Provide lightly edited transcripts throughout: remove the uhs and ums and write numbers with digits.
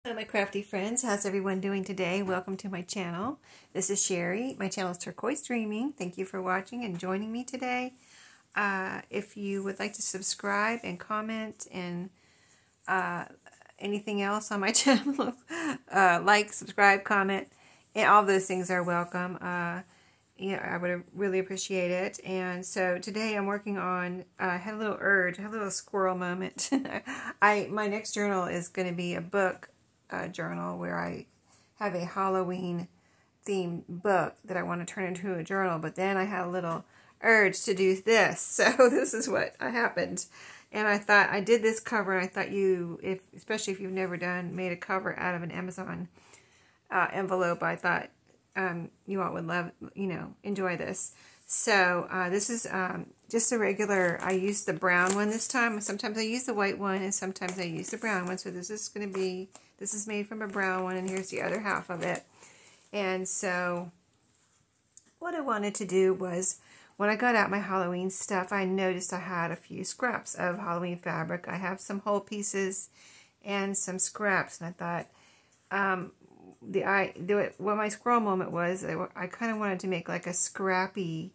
Hello my crafty friends, how's everyone doing today? Welcome to my channel. This is Sheree. My channel is Turquoise Dreaming. Thank you for watching and joining me today. If you would like to subscribe and comment and anything else on my channel, like, subscribe, comment, and all those things are welcome. I would really appreciate it. And so today I'm working on, I had a little urge, I had a little squirrel moment. My next journal is going to be a book journal where I have a Halloween themed book that I want to turn into a journal, but then I had a little urge to do this. So this is what happened. And I thought, I did this cover, and I thought especially if you've never made a cover out of an Amazon envelope, I thought you all would love, enjoy this. So this is just a regular, I used the brown one this time. Sometimes I use the white one and sometimes I use the brown one. So this is made from a brown one, and here's the other half of it. And so what I wanted to do was, when I got out my Halloween stuff, I noticed I had a few scraps of Halloween fabric. I have some whole pieces and some scraps, and I thought, what my squirrel moment was, I kind of wanted to make like a scrappy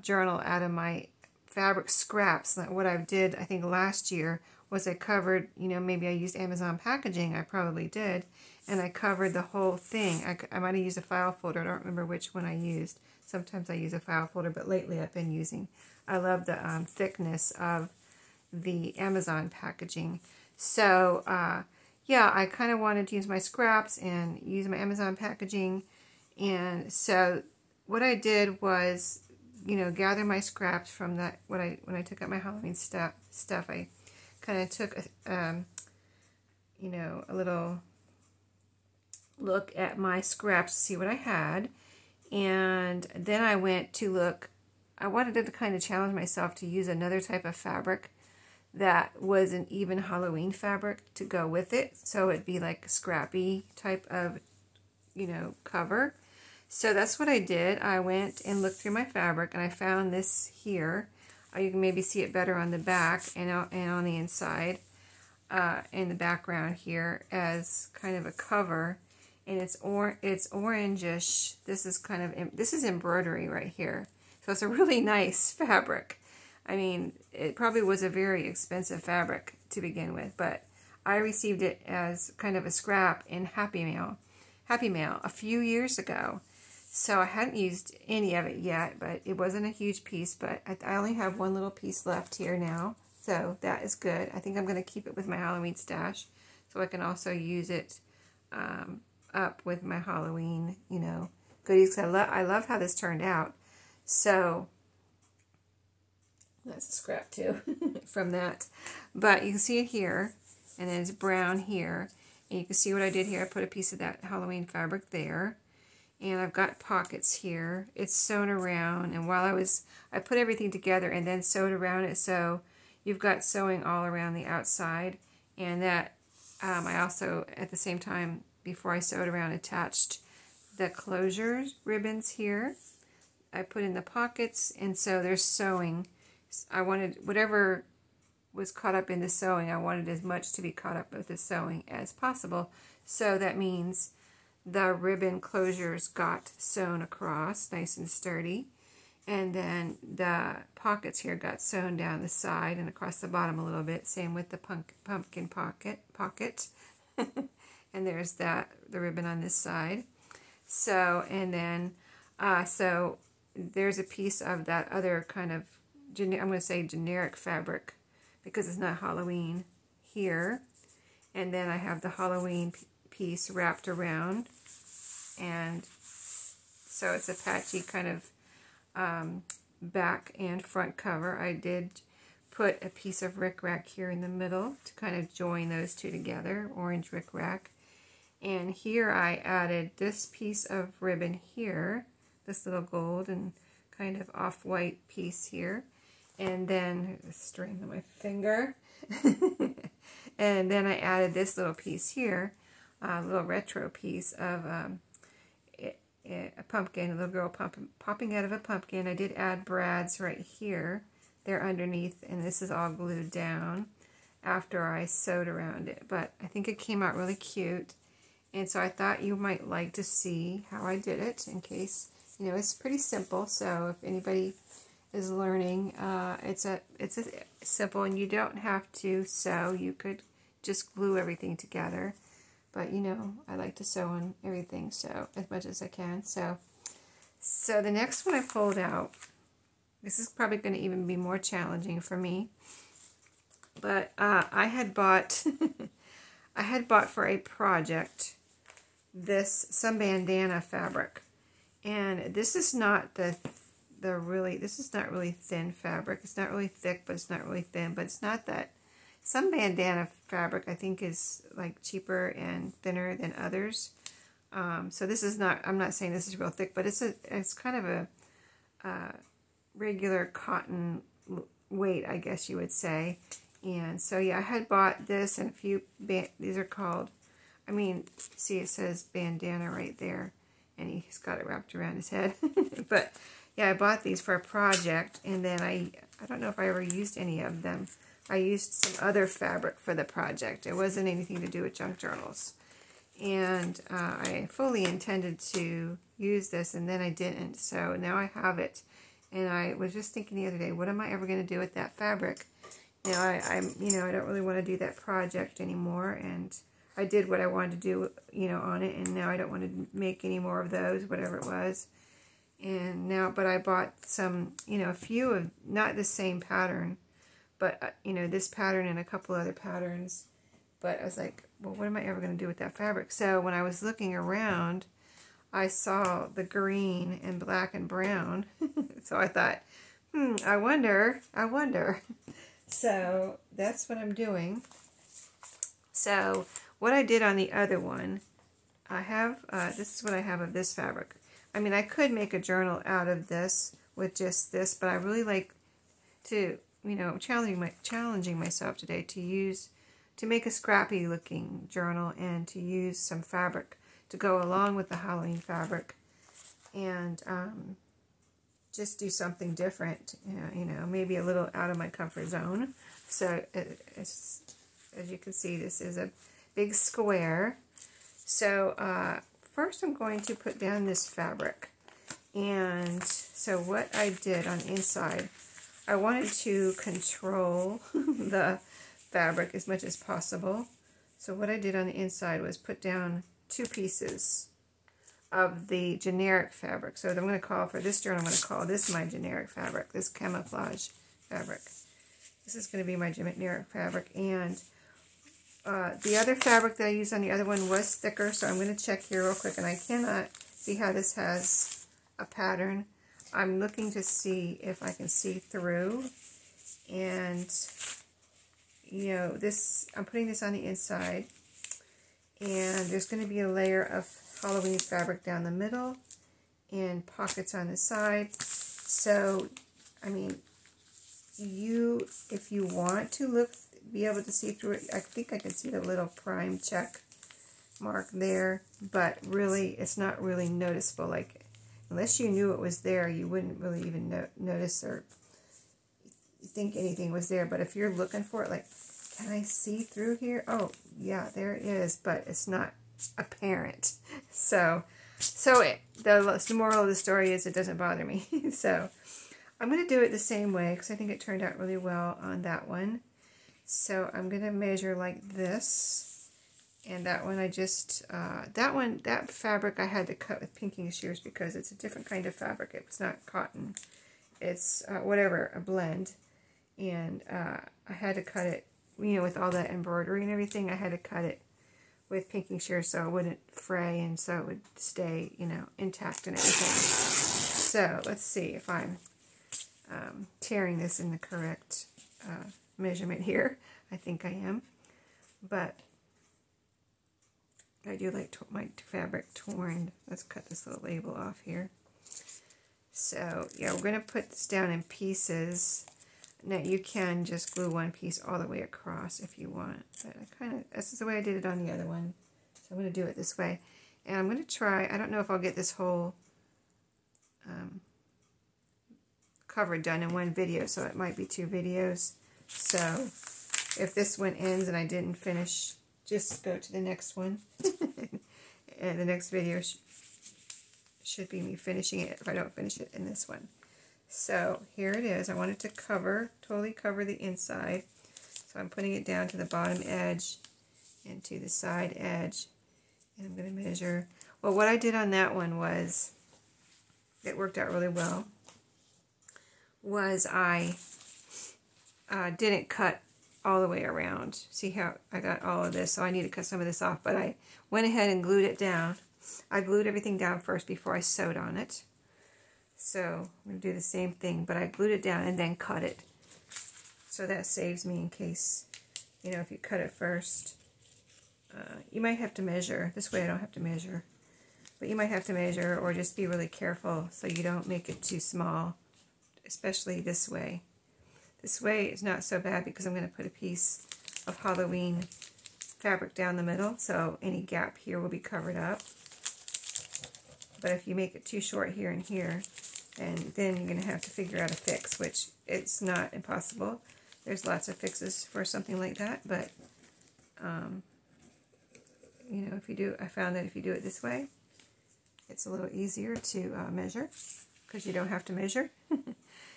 journal out of my fabric scraps. What I did, I think last year, was I covered, maybe I used Amazon packaging, I probably did, and I covered the whole thing. I might have used a file folder, I don't remember which one I used. Sometimes I use a file folder, but lately I've been using, I love the thickness of the Amazon packaging. So, yeah, I kind of wanted to use my scraps and use my Amazon packaging. And so what I did was, gather my scraps from that, when I took out my Halloween stuff, I kind of took, a little look at my scraps to see what I had. And then I went to look, I wanted to kind of challenge myself to use another type of fabric that was an even Halloween fabric to go with it. So it'd be like a scrappy type of, cover. So that's what I did. I went and looked through my fabric, and I found this here. You can maybe see it better on the back and on the inside, in the background here, as kind of a cover. And it's orangish. This is embroidery right here. So it's a really nice fabric. I mean, it probably was a very expensive fabric to begin with, but I received it as kind of a scrap in Happy Mail a few years ago. So I hadn't used any of it yet, but it wasn't a huge piece, but I only have one little piece left here now. So that is good. I think I'm going to keep it with my Halloween stash, so I can also use it up with my Halloween, goodies. I love how this turned out. So that's a scrap too from that. But you can see it here, and then it's brown here. And you can see what I did here. I put a piece of that Halloween fabric there. And I've got pockets here. It's sewn around, and while I put everything together and then sewed around it, so you've got sewing all around the outside. And that I also, at the same time, before I sewed around, attached the closure ribbons here. I put in the pockets, and so there's sewing. I wanted whatever was caught up in the sewing, I wanted as much to be caught up with the sewing as possible. So that means the ribbon closures got sewn across nice and sturdy, and then the pockets here got sewn down the side and across the bottom a little bit. Same with the pumpkin pocket. And there's the ribbon on this side. So, and then so there's a piece of that other kind of I'm going to say generic fabric, because it's not Halloween here. And then I have the Halloween piece wrapped around, and so it's a patchy kind of back and front cover. I did put a piece of rickrack here in the middle to kind of join those two together, orange rickrack. And here I added this piece of ribbon here, this little gold and kind of off-white piece here. And then a string on my finger. And then I added this little piece here, a little retro piece of a pumpkin, a little girl popping out of a pumpkin. I did add brads right here. They're underneath, and this is all glued down. after I sewed around it. But I think it came out really cute. And so I thought you might like to see how I did it in case, you know, it's pretty simple. So if anybody is learning, it's a simple, and you don't have to sew. You could just glue everything together. But, you know, I like to sew on everything, so as much as I can. So the next one I pulled out, this is probably going to even be more challenging for me. But I had bought, I had bought for a project some bandana fabric, and this is not this is not really thin fabric. It's not really thick, but it's not really thin. But it's not that. Some bandana fabric I think is like cheaper and thinner than others. So this is not, I'm not saying this is real thick, but it's kind of a regular cotton weight, I guess you would say. And so yeah, I had bought this and a few, these are called, I mean, see it says bandana right there, and he's got it wrapped around his head. But yeah, I bought these for a project, and then I don't know if I ever used any of them. I used some other fabric for the project. It wasn't anything to do with junk journals. And I fully intended to use this, and then I didn't. So now I have it. And I was just thinking the other day, what am I ever going to do with that fabric? You know, I don't really want to do that project anymore. And I did what I wanted to do, you know, on it. And now I don't want to make any more of those, whatever it was. And now, but I bought some, you know, a few of, not the same pattern, but, you know, this pattern and a couple other patterns. But I was like, well, what am I ever going to do with that fabric? So when I was looking around, I saw the green and black and brown. So I thought, I wonder. So that's what I'm doing. So what I did on the other one, I have, this is what I have of this fabric. I mean, I could make a journal out of this with just this, but I really like to, you know, challenging myself today to make a scrappy looking journal and to use some fabric to go along with the Halloween fabric, and just do something different, you know, maybe a little out of my comfort zone. So as you can see, this is a big square. So first I'm going to put down this fabric, and so what I did on the inside, I wanted to control the fabric as much as possible. So what I did on the inside was put down 2 pieces of the generic fabric. So I'm going to call, for this journal, I'm going to call this my generic fabric, this camouflage fabric. This is going to be my generic fabric. And the other fabric that I used on the other one was thicker, so I'm going to check here real quick. And I cannot see how this has a pattern. I'm looking to see if I can see through. And, you know, this, I'm putting this on the inside. And there's going to be a layer of Halloween fabric down the middle and pockets on the side. So, I mean, if you want to be able to see through it, I think I can see the little prime check mark there, but really, it's not really noticeable. Like, unless you knew it was there, you wouldn't really even notice or think anything was there. But if you're looking for it, like, can I see through here? Oh, yeah, there it is, but it's not apparent. So the moral of the story is it doesn't bother me. So I'm going to do it the same way because I think it turned out really well on that one. So I'm going to measure like this, and that one I just, that fabric I had to cut with pinking shears because it's a different kind of fabric. It was not cotton. It's whatever, a blend. And I had to cut it, you know, with all that embroidery and everything, I had to cut it with pinking shears so it wouldn't fray and so it would stay, you know, intact and everything. So let's see if I'm tearing this in the correct measurement here. I think I am, but I do like my fabric torn. Let's cut this little label off here. So yeah, we're going to put this down in pieces. Now you can just glue one piece all the way across if you want, but this is the way I did it on the other one. So I'm going to do it this way. And I'm going to try, I don't know if I'll get this whole cover done in one video, so it might be 2 videos. So if this one ends and I didn't finish, just go to the next one. And the next video should be me finishing it if I don't finish it in this one. So here it is. I want it to cover, totally cover the inside. So I'm putting it down to the bottom edge and to the side edge. And I'm going to measure. Well, what I did on that one was, it worked out really well, was I didn't cut all the way around. See how I got all of this? So I need to cut some of this off, but I went ahead and glued it down. I glued everything down first before I sewed on it. So I'm going to do the same thing, but I glued it down and then cut it. So that saves me in case, you know, if you cut it first, you might have to measure. This way I don't have to measure. But you might have to measure or just be really careful so you don't make it too small, especially this way. This way is not so bad because I'm going to put a piece of Halloween fabric down the middle, so any gap here will be covered up. But if you make it too short here and here, and then you're going to have to figure out a fix, which it's not impossible. There's lots of fixes for something like that, but you know, if you do, I found that if you do it this way, it's a little easier to measure because you don't have to measure.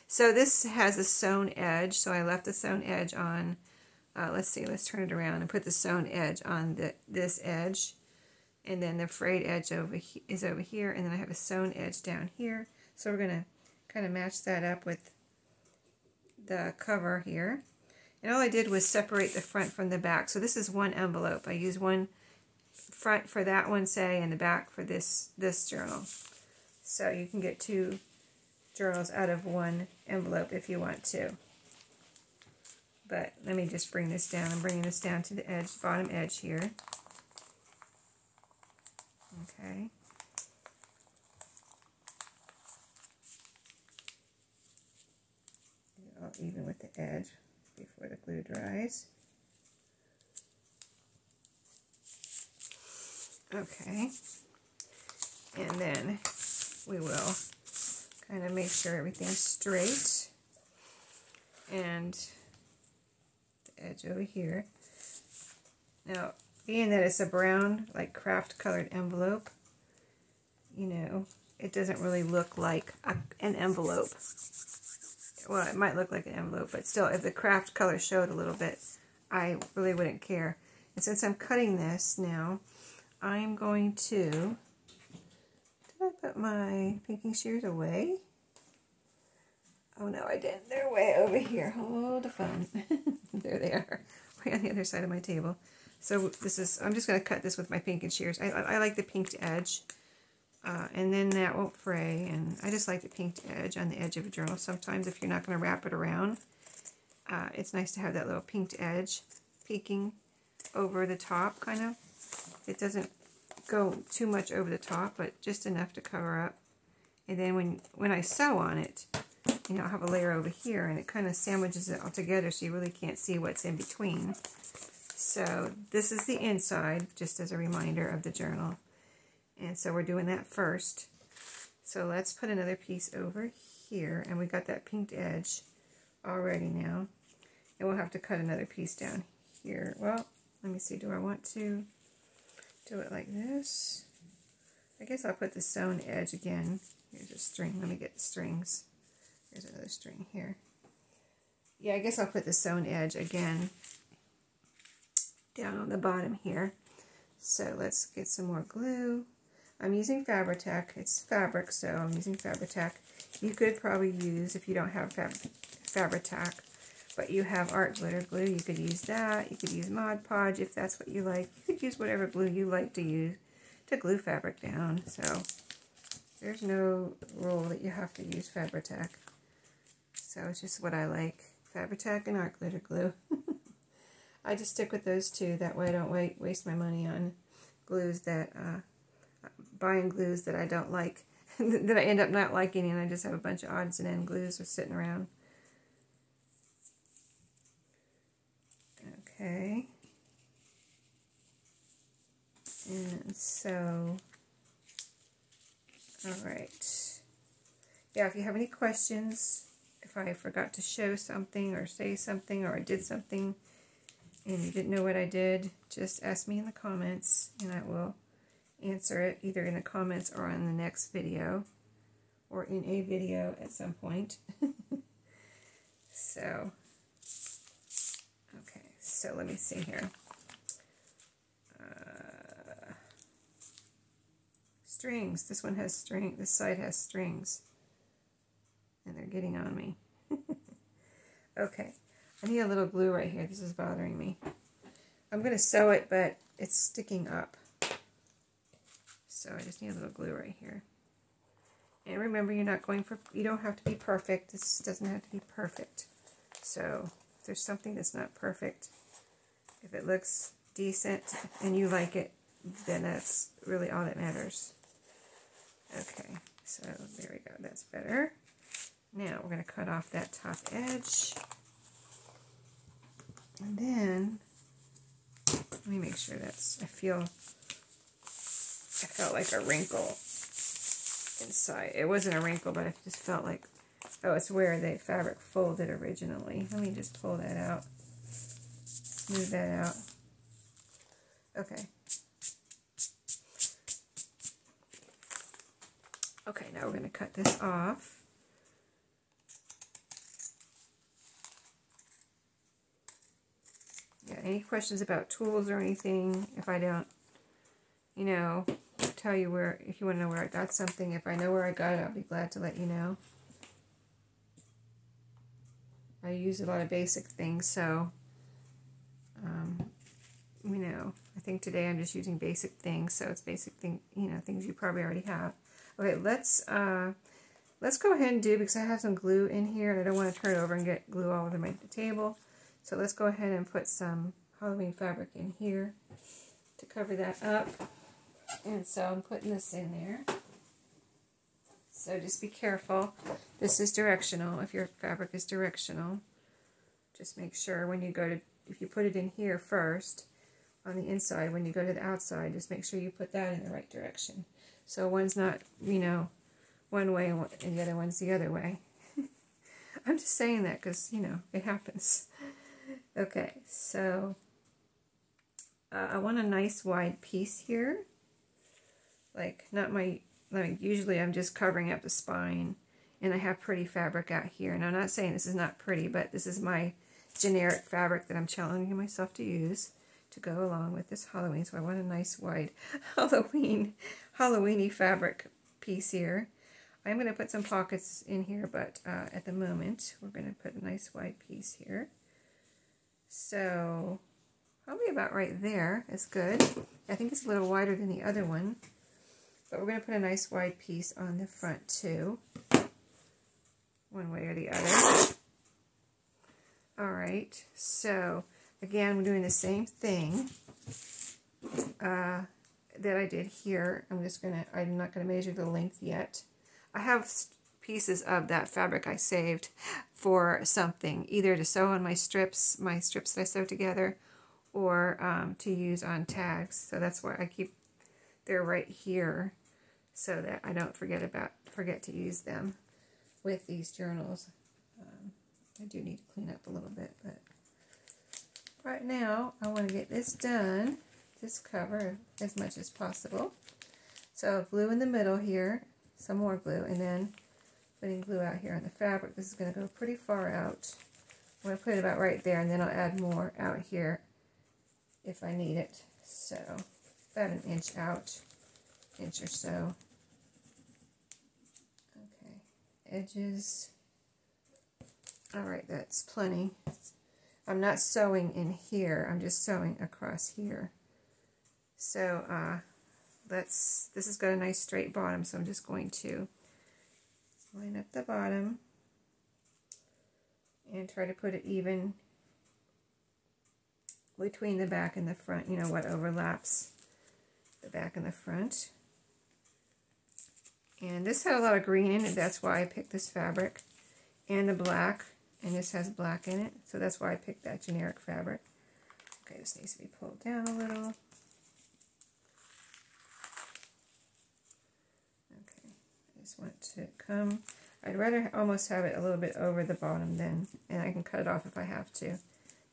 So this has a sewn edge, so I left the sewn edge on. Let's see, let's turn it around and put the sewn edge on this edge, and then the frayed edge is over here, and then I have a sewn edge down here. So we're going to kind of match that up with the cover here. And all I did was separate the front from the back. So this is one envelope. I used one front for that one, say, and the back for this journal. So you can get 2 journals out of one envelope if you want to. But let me just bring this down. I'm bringing this down to the edge, bottom edge here. Okay. All even with the edge before the glue dries. Okay. And then we will kind of make sure everything's straight. And the edge over here. Now, being that it's a brown, like craft colored envelope, you know, it doesn't really look like an envelope. Well, it might look like an envelope, but still, if the craft color showed a little bit, I really wouldn't care. And since I'm cutting this now, I'm going to, did I put my pinking shears away? Oh no, I didn't. They're way over here. Hold the phone. There they are, way on the other side of my table. So this is, I'm just going to cut this with my pinking shears. I like the pinked edge. And then that won't fray, and I just like the pinked edge on the edge of a journal. Sometimes if you're not going to wrap it around, it's nice to have that little pinked edge peeking over the top, kind of. It doesn't go too much over the top, but just enough to cover up. And then when I sew on it, you know, I'll have a layer over here, and it kind of sandwiches it all together so you really can't see what's in between. So this is the inside, just as a reminder of the journal. And so we're doing that first. So let's put another piece over here. And we got that pinked edge already now. And we'll have to cut another piece down here. Well, let me see. Do I want to do it like this? I guess I'll put the sewn edge again. Here's a string. Let me get the strings. There's another string here. Yeah, I guess I'll put the sewn edge again down on the bottom here. So let's get some more glue. I'm using Fabri-Tac. It's fabric, so I'm using Fabri-Tac. You could probably use, if you don't have Fabri-Tac, but you have art glitter glue, you could use that. You could use Mod Podge if that's what you like. You could use whatever glue you like to use to glue fabric down. So there's no rule that you have to use Fabri-Tac. So it's just what I like. Fabri-Tac and art glitter glue. I just stick with those two. That way I don't waste my money on glues that, buying glues that I don't like, that I end up not liking, and I just have a bunch of odds and end glues are sitting around. Okay. And so, alright. Yeah, if you have any questions, if I forgot to show something or say something or I did something and you didn't know what I did, just ask me in the comments, and I will answer it either in the comments or on the next video, or in a video at some point. So, okay, so let me see here. Strings. This one has string. This side has strings, and they're getting on me. Okay, I need a little glue right here. This is bothering me. I'm going to sew it, but it's sticking up. So I just need a little glue right here. And remember, you don't have to be perfect. This doesn't have to be perfect. So if there's something that's not perfect, if it looks decent and you like it, then that's really all that matters. Okay, so there we go. That's better. Now we're going to cut off that top edge. And then, let me make sure that's, I felt like a wrinkle inside. It wasn't a wrinkle, but I just felt like, oh, it's where the fabric folded originally. Let me just pull that out. Smooth that out. Okay. Okay, now we're going to cut this off. Yeah, any questions about tools or anything, if I don't, you know, tell you where, if you want to know where I got something, if I know where I got it, I'll be glad to let you know. I use a lot of basic things, so, you know, I think today I'm just using basic things, so it's basic thing, you know, things you probably already have. Okay, let's go ahead and do, because I have some glue in here, and I don't want to turn it over and get glue all over my table. So let's go ahead and put some Halloween fabric in here to cover that up. And so I'm putting this in there. So just be careful. This is directional. If your fabric is directional, just make sure when you go to, if you put it in here first on the inside, when you go to the outside, just make sure you put that in the right direction. So one's not, you know, one way and the other one's the other way. I'm just saying that because, you know, it happens. Okay, so I want a nice wide piece here. Like, not my, like, usually I'm just covering up the spine, and I have pretty fabric out here. And I'm not saying this is not pretty, but this is my generic fabric that I'm challenging myself to use to go along with this Halloween. So I want a nice wide Halloweeny fabric piece here. I'm going to put some pockets in here, but at the moment we're going to put a nice wide piece here. So probably about right there is good. I think it's a little wider than the other one, but we're going to put a nice wide piece on the front too, one way or the other. All right, so again, we're doing the same thing that I did here. I'm not going to measure the length yet. I have pieces of that fabric I saved for something, either to sew on my strips that I sew together, or to use on tags. So that's why I keep, they're right here, so that I don't forget to use them with these journals. I do need to clean up a little bit, but right now I want to get this done, this cover, as much as possible. So glue in the middle here, some more glue, and then putting glue out here on the fabric. This is going to go pretty far out. I'm going to put it about right there, and then I'll add more out here if I need it. So about an inch out, inch or so. Okay, edges. All right, that's plenty. I'm not sewing in here. I'm just sewing across here. So this has got a nice straight bottom, so I'm just going to line up the bottom and try to put it even between the back and the front, you know, what overlaps the back and the front. And this had a lot of green in it, that's why I picked this fabric, and the black, and this has black in it, so that's why I picked that generic fabric. Okay, this needs to be pulled down a little. Okay, I just want to come, I'd rather almost have it a little bit over the bottom then, and I can cut it off if I have to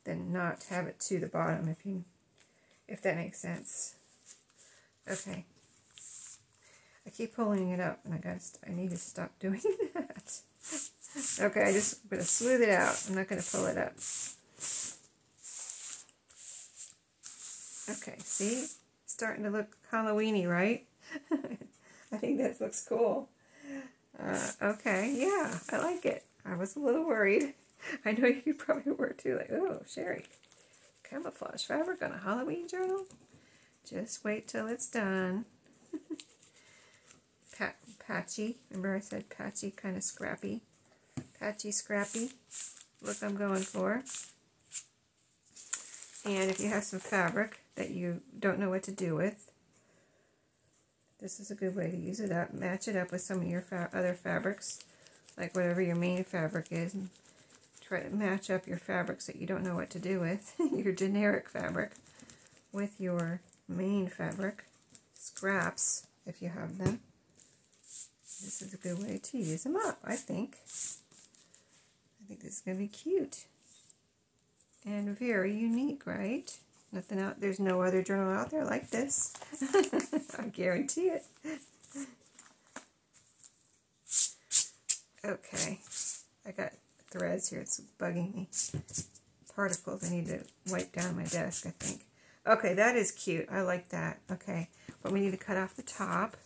than not have it to the bottom, if that makes sense. Okay. I keep pulling it up, and I need to stop doing that. Okay, I'm going to smooth it out. I'm not going to pull it up. Okay, see? Starting to look Halloween-y, right? I think that looks cool. Okay, yeah, I like it. I was a little worried. I know you probably were too, like, oh, Sheree, camouflage fabric on a Halloween journal? Just wait till it's done. Patchy, remember I said patchy, kind of scrappy. Patchy, scrappy, look I'm going for. And if you have some fabric that you don't know what to do with, this is a good way to use it up. Match it up with some of your other fabrics, like whatever your main fabric is, and try to match up your fabrics that you don't know what to do with, your generic fabric, with your main fabric, scraps, if you have them. This is a good way to use them up, I think. I think this is going to be cute. And very unique, right? Nothing out, there's no other journal out there like this. I guarantee it. Okay, I got threads here, it's bugging me. Particles, I need to wipe down my desk, I think. Okay, that is cute, I like that. Okay, but we need to cut off the top.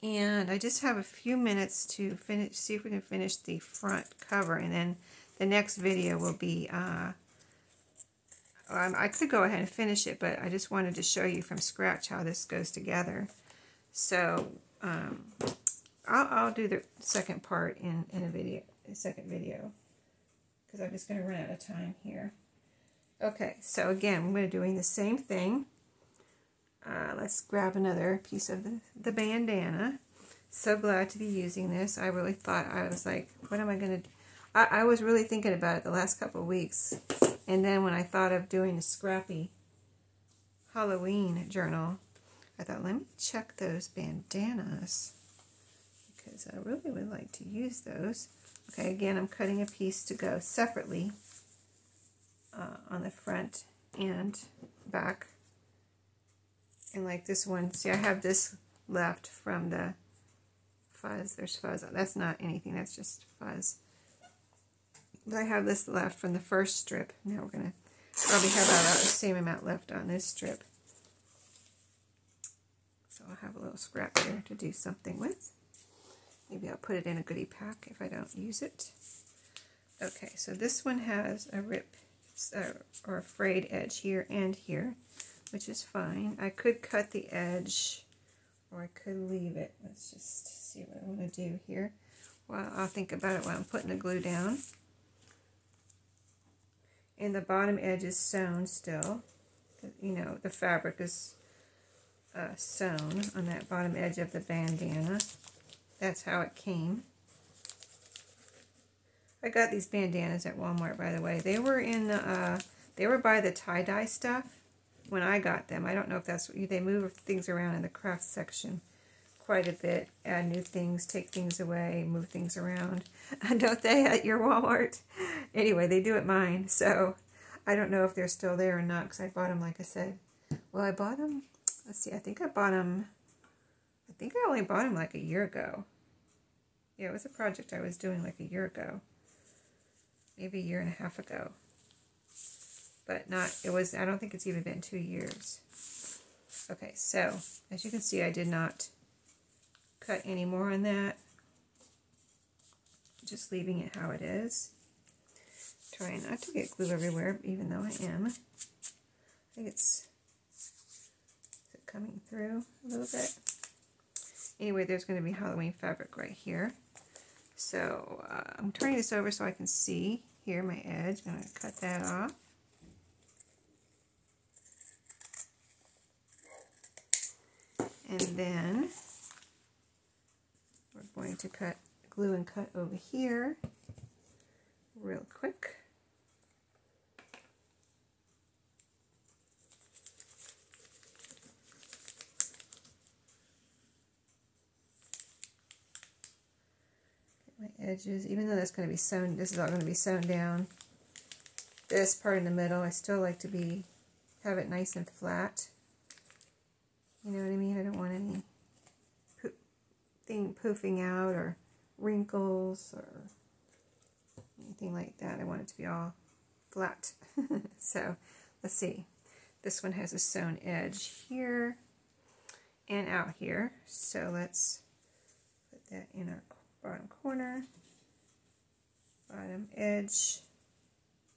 And I just have a few minutes to see if we can finish the front cover, and then the next video will be, I could go ahead and finish it, but I just wanted to show you from scratch how this goes together. So, I'll do the second part in a second video, because I'm just going to run out of time here. Okay, so again, we're doing the same thing. Let's grab another piece of the bandana. So glad to be using this. I really thought, I was like, what am I going to do? I was really thinking about it the last couple of weeks. And then when I thought of doing a scrappy Halloween journal, I thought, let me check those bandanas, because I really would like to use those. Okay, again, I'm cutting a piece to go separately on the front and back. And like this one, see, I have this left from the fuzz. There's fuzz. That's not anything, that's just fuzz. But I have this left from the first strip. Now we're going to probably have about the same amount left on this strip. So I'll have a little scrap here to do something with. Maybe I'll put it in a goodie pack if I don't use it. Okay, so this one has a rip or a frayed edge here and here, which is fine. I could cut the edge, or I could leave it. Let's just see what I want to do here. Well, I'll think about it while I'm putting the glue down. And the bottom edge is sewn still. You know, the fabric is sewn on that bottom edge of the bandana. That's how it came. I got these bandanas at Walmart, by the way. They were in the, they were by the tie-dye stuff when I got them. I don't know if that's what they move things around in the craft section quite a bit. Add new things, take things away, move things around. Don't they at your Walmart? Anyway, they do at mine. So I don't know if they're still there or not, because I bought them, like I said. Well, I bought them, let's see, I think I only bought them like a year ago. Yeah, it was a project I was doing like a year ago. Maybe a year and a half ago. But not, it was, I don't think it's even been 2 years. Okay, so, as you can see, I did not cut any more on that. Just leaving it how it is. Trying not to get glue everywhere, even though I am. I think is it coming through a little bit? Anyway, there's going to be Halloween fabric right here. So I'm turning this over so I can see here my edge. I'm going to cut that off. And then we're going to cut glue and cut over here real quick. My edges, even though that's going to be sewn, this is all going to be sewn down. this part in the middle, I still like to have it nice and flat. You know what I mean? I don't want anything poofing out or wrinkles or anything like that. I want it to be all flat. So let's see. This one has a sewn edge here and out here. So let's put that in our bottom corner, bottom edge,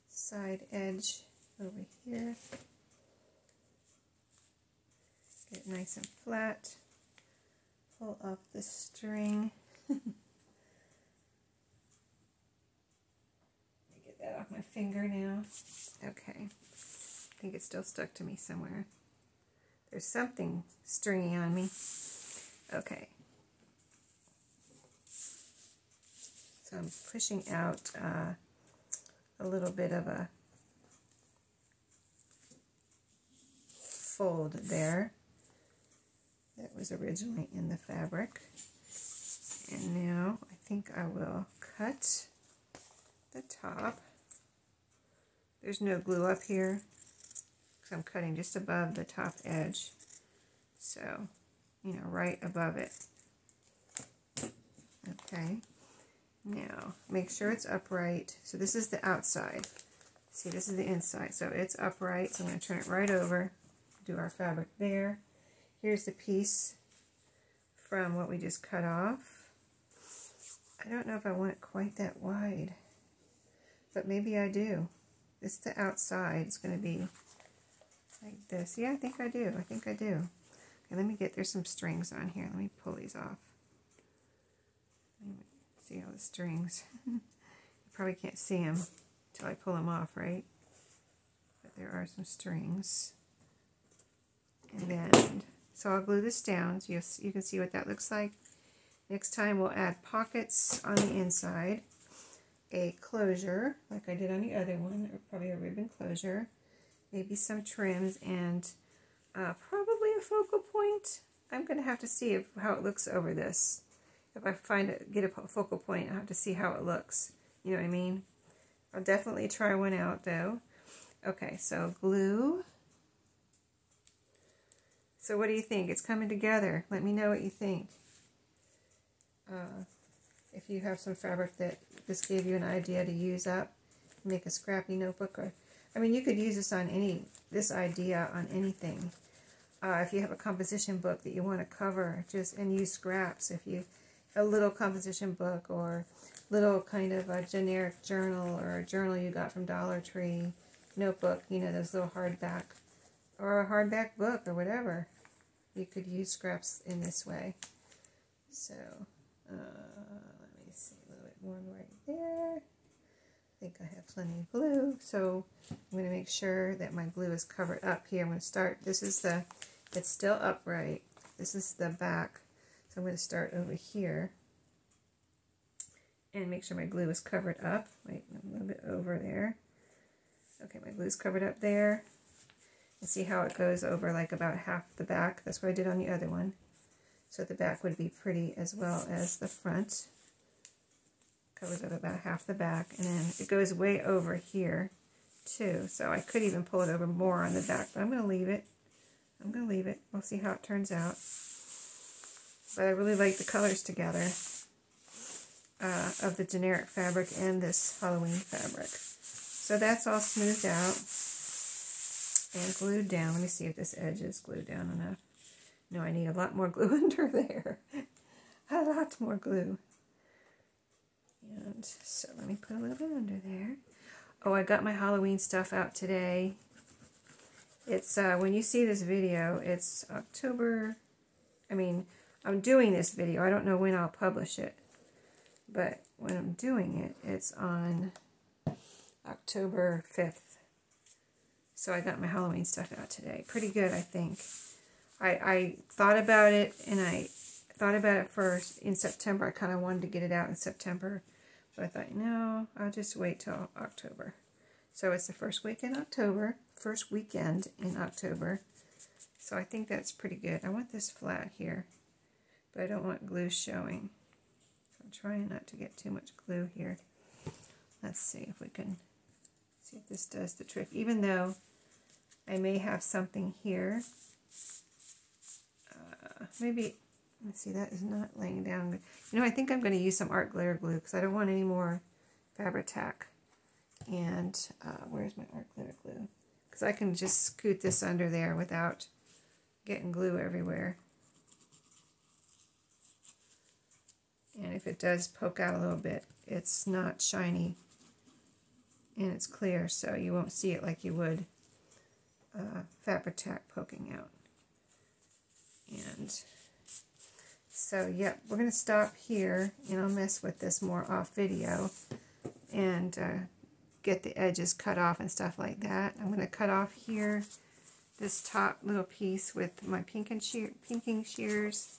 side edge over here. Get it nice and flat. Pull up the string. Let me get that off my finger now. Okay. I think it's still stuck to me somewhere. There's something stringy on me. Okay. So I'm pushing out a little bit of a fold there that was originally in the fabric. And now I think I will cut the top. There's no glue up here, because I'm cutting just above the top edge. So, you know, right above it. Okay. Now, make sure it's upright. So this is the outside. See, this is the inside. So it's upright. So I'm going to turn it right over. Do our fabric there. Here's the piece from what we just cut off. I don't know if I want it quite that wide, but maybe I do. This is the outside. It's going to be like this. Yeah, I think I do. I think I do. Okay, let me get, there's some strings on here. Let me pull these off. See all the strings. You probably can't see them until I pull them off, right? But there are some strings. And then, so I'll glue this down so you can see what that looks like. Next time we'll add pockets on the inside, a closure like I did on the other one, or probably a ribbon closure, maybe some trims, and probably a focal point. I'm going to have to see how it looks over this. If I get a focal point, I'll have to see how it looks. You know what I mean? I'll definitely try one out though. Okay, so glue. So what do you think? It's coming together. Let me know what you think. If you have some fabric that this gave you an idea to use up, make a scrappy notebook, or I mean, you could use this on this idea on anything. If you have a composition book that you want to cover, and use scraps. If you a little composition book or little kind of a generic journal or a journal you got from Dollar Tree, notebook, you know, those little hardback or a hardback book or whatever. You could use scraps in this way. So, let me see, a little bit more right there. I think I have plenty of glue. So I'm going to make sure that my glue is covered up here. I'm going to start, it's still upright. This is the back. So I'm going to start over here and make sure my glue is covered up. Wait, a little bit over there. Okay, my glue is covered up there. And see how it goes over like about half the back. That's what I did on the other one. So the back would be pretty as well as the front. Covers up about half the back. And then it goes way over here too. So I could even pull it over more on the back. But I'm going to leave it. I'm going to leave it. We'll see how it turns out. But I really like the colors together of the generic fabric and this Halloween fabric. So that's all smoothed out and glued down. Let me see if this edge is glued down enough. No, I need a lot more glue under there. A lot more glue. And so let me put a little bit under there. Oh, I got my Halloween stuff out today. It's, when you see this video, it's October, I'm doing this video. I don't know when I'll publish it. But when I'm doing it, it's on October 5th. So I got my Halloween stuff out today. Pretty good, I think. I thought about it, and I thought about it first in September. I kind of wanted to get it out in September. But I thought, no, I'll just wait till October. So it's the first week in October. First weekend in October. So I think that's pretty good. I want this flat here. But I don't want glue showing. So I'm trying not to get too much glue here. Let's see if we can See if this does the trick. Even though I may have something here. Maybe, let's see, that is not laying down. You know, I think I'm going to use some art glitter glue because I don't want any more Fabri-Tac. And where's my art glitter glue? Because I can just scoot this under there without getting glue everywhere. And if it does poke out a little bit, it's not shiny and it's clear, so you won't see it like you would Fabri-Tac poking out. And so, yep, we're going to stop here, and I'll mess with this more off video and get the edges cut off and stuff like that. I'm going to cut off here this top little piece with my pinking shears,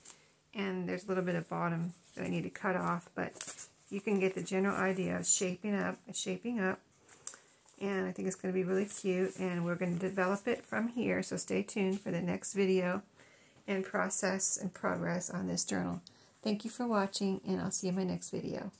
and there's a little bit of bottom that I need to cut off, but you can get the general idea of shaping up, and I think it's going to be really cute, and we're going to develop it from here, so stay tuned for the next video and process and progress on this journal. Thank you for watching, and I'll see you in my next video.